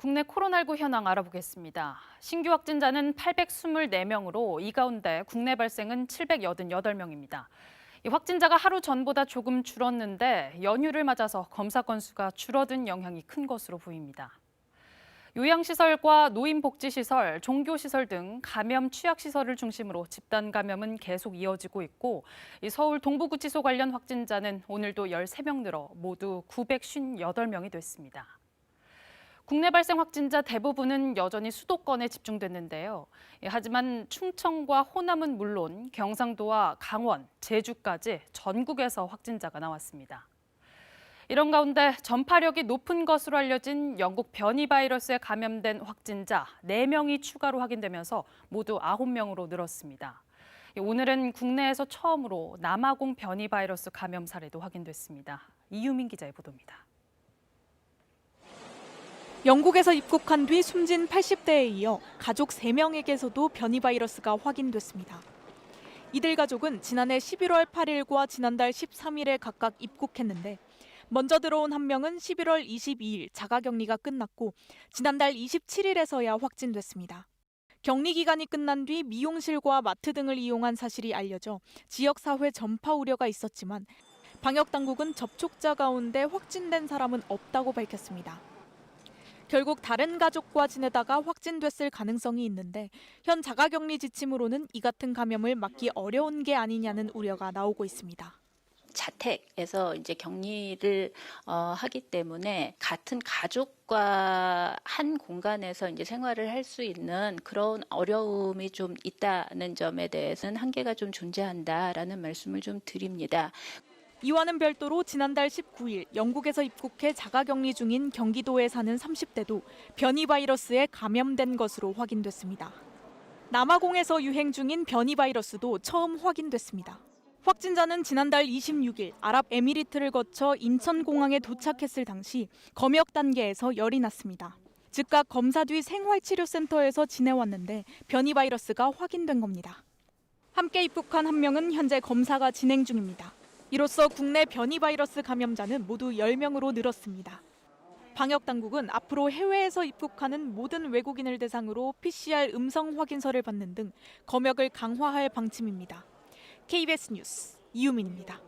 국내 코로나19 현황 알아보겠습니다. 신규 확진자는 824명으로 이 가운데 국내 발생은 788명입니다. 이 확진자가 하루 전보다 조금 줄었는데 연휴를 맞아서 검사 건수가 줄어든 영향이 큰 것으로 보입니다. 요양시설과 노인복지시설, 종교시설 등 감염 취약시설을 중심으로 집단 감염은 계속 이어지고 있고 서울 동부구치소 관련 확진자는 오늘도 13명 늘어 모두 958명이 됐습니다. 국내 발생 확진자 대부분은 여전히 수도권에 집중됐는데요. 하지만 충청과 호남은 물론 경상도와 강원, 제주까지 전국에서 확진자가 나왔습니다. 이런 가운데 전파력이 높은 것으로 알려진 영국 변이 바이러스에 감염된 확진자 4명이 추가로 확인되면서 모두 9명으로 늘었습니다. 오늘은 국내에서 처음으로 남아공 변이 바이러스 감염 사례도 확인됐습니다. 이유민 기자의 보도입니다. 영국에서 입국한 뒤 숨진 80대에 이어 가족 3명에게서도 변이 바이러스가 확인됐습니다. 이들 가족은 지난해 11월 8일과 지난달 13일에 각각 입국했는데 먼저 들어온 한 명은 11월 22일 자가격리가 끝났고 지난달 27일에서야 확진됐습니다. 격리 기간이 끝난 뒤 미용실과 마트 등을 이용한 사실이 알려져 지역사회 전파 우려가 있었지만 방역당국은 접촉자 가운데 확진된 사람은 없다고 밝혔습니다. 결국 다른 가족과 지내다가 확진됐을 가능성이 있는데 현 자가격리 지침으로는 이 같은 감염을 막기 어려운 게 아니냐는 우려가 나오고 있습니다. 자택에서 이제 격리를 하기 때문에 같은 가족과 한 공간에서 이제 생활을 할 수 있는 그런 어려움이 좀 있다는 점에 대해서는 한계가 좀 존재한다라는 말씀을 좀 드립니다. 이와는 별도로 지난달 19일 영국에서 입국해 자가격리 중인 경기도에 사는 30대도 변이 바이러스에 감염된 것으로 확인됐습니다. 남아공에서 유행 중인 변이 바이러스도 처음 확인됐습니다. 확진자는 지난달 26일 아랍에미리트를 거쳐 인천공항에 도착했을 당시 검역 단계에서 열이 났습니다. 즉각 검사 뒤 생활치료센터에서 지내왔는데 변이 바이러스가 확인된 겁니다. 함께 입국한 한 명은 현재 검사가 진행 중입니다. 이로써 국내 변이 바이러스 감염자는 모두 10명으로 늘었습니다. 방역당국은 앞으로 해외에서 입국하는 모든 외국인을 대상으로 PCR 음성 확인서를 받는 등 검역을 강화할 방침입니다. KBS 뉴스 이유민입니다.